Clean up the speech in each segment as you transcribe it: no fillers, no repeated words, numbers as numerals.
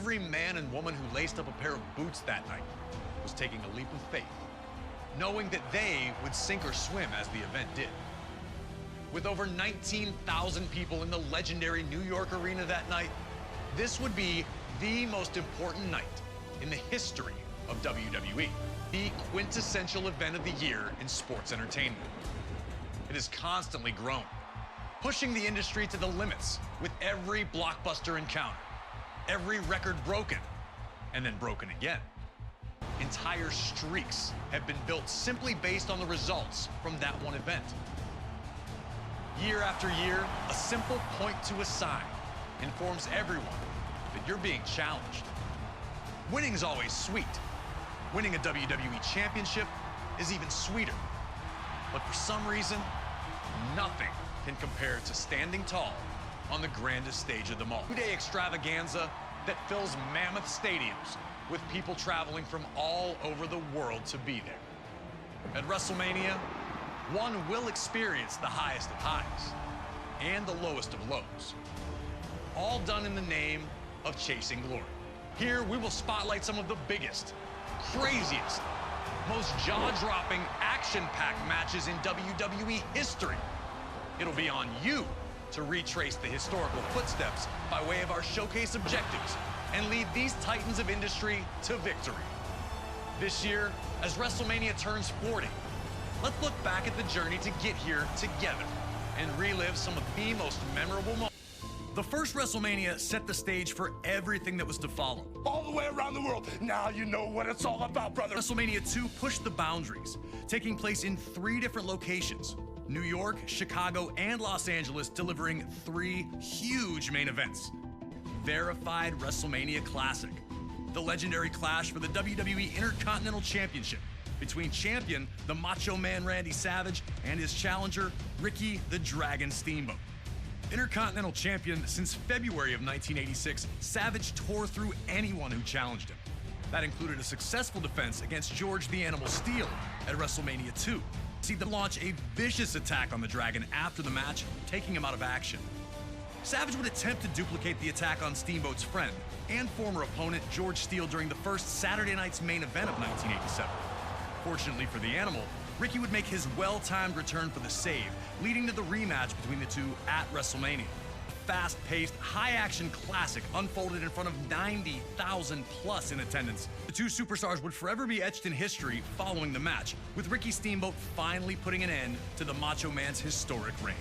every man and woman who laced up a pair of boots that night was taking a leap of faith, knowing that they would sink or swim as the event did. With over 19,000 people in the legendary New York Arena that night, this would be the most important night in the history of WWE, the quintessential event of the year in sports entertainment. It has constantly grown, pushing the industry to the limits with every blockbuster encounter, every record broken, and then broken again. Entire streaks have been built simply based on the results from that one event. Year after year, a simple point to a sign informs everyone that you're being challenged. Winning's always sweet. Winning a WWE championship is even sweeter. But for some reason, nothing can compare to standing tall on the grandest stage of them all. Two-day extravaganza that fills mammoth stadiums with people traveling from all over the world to be there. At WrestleMania, one will experience the highest of highs and the lowest of lows, all done in the name of chasing glory. Here, we will spotlight some of the biggest, craziest, most jaw-dropping, action-packed matches in WWE history. It'll be on you to retrace the historical footsteps by way of our showcase objectives and lead these titans of industry to victory. This year, as WrestleMania turns 40, let's look back at the journey to get here together and relive some of the most memorable moments. The first WrestleMania set the stage for everything that was to follow. All the way around the world. Now you know what it's all about, brother. WrestleMania 2 pushed the boundaries, taking place in 3 different locations: New York, Chicago, and Los Angeles, delivering 3 huge main events. Verified WrestleMania Classic, the legendary clash for the WWE Intercontinental Championship between champion, the Macho Man Randy Savage, and his challenger, Ricky the Dragon Steamboat. Intercontinental Champion since February of 1986, Savage tore through anyone who challenged him. That included a successful defense against George the Animal Steele at WrestleMania 2. See them launch a vicious attack on the Dragon after the match, taking him out of action. Savage would attempt to duplicate the attack on Steamboat's friend and former opponent George Steele during the first Saturday night's main event of 1987. Fortunately for the Animal, Ricky would make his well-timed return for the save, leading to the rematch between the two at WrestleMania. A fast-paced, high-action classic unfolded in front of 90,000 plus in attendance. The two superstars would forever be etched in history following the match, with Ricky Steamboat finally putting an end to the Macho Man's historic reign.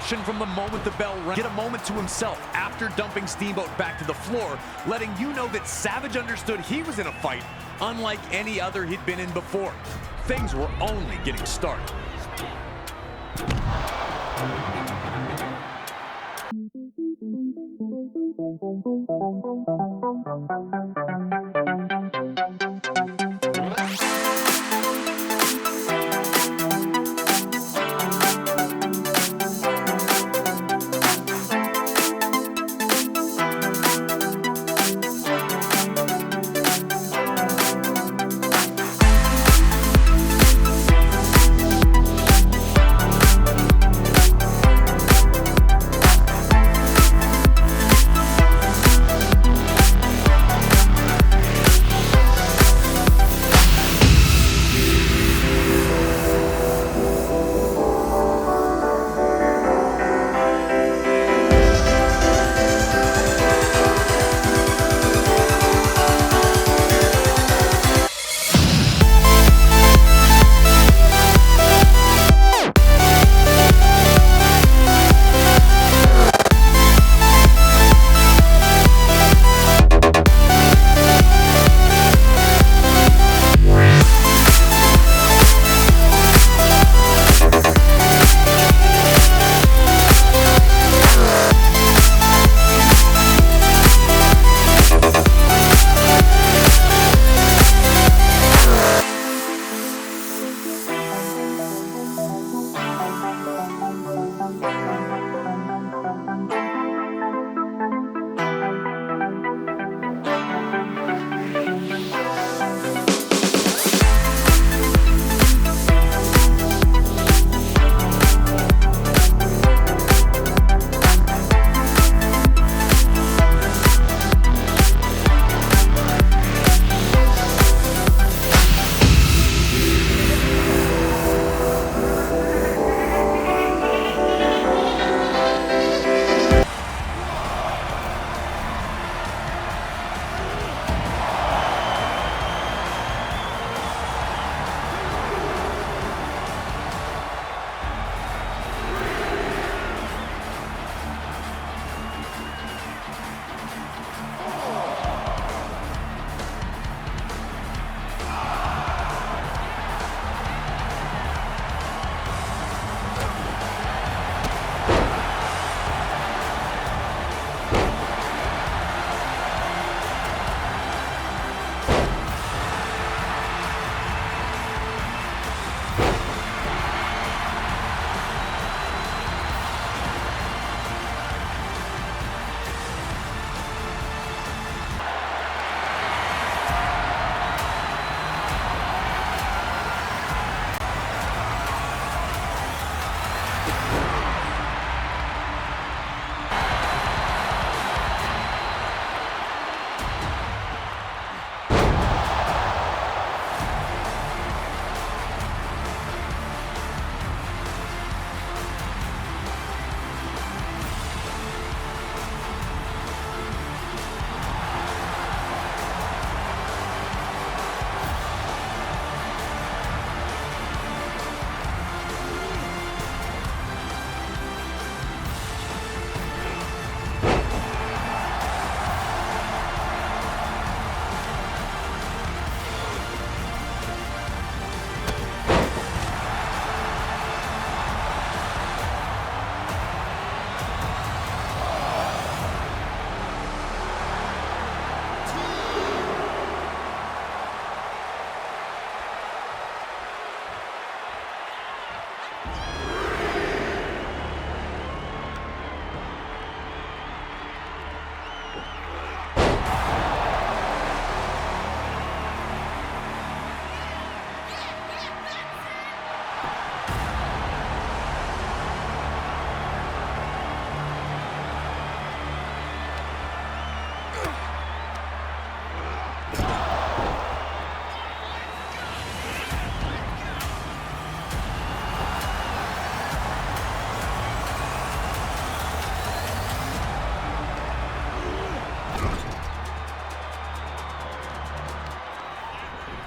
eruption from the moment the bell rang. Get a moment to himself after dumping Steamboat back to the floor, letting you know that Savage understood he was in a fight unlike any other he'd been in before. Things were only getting started.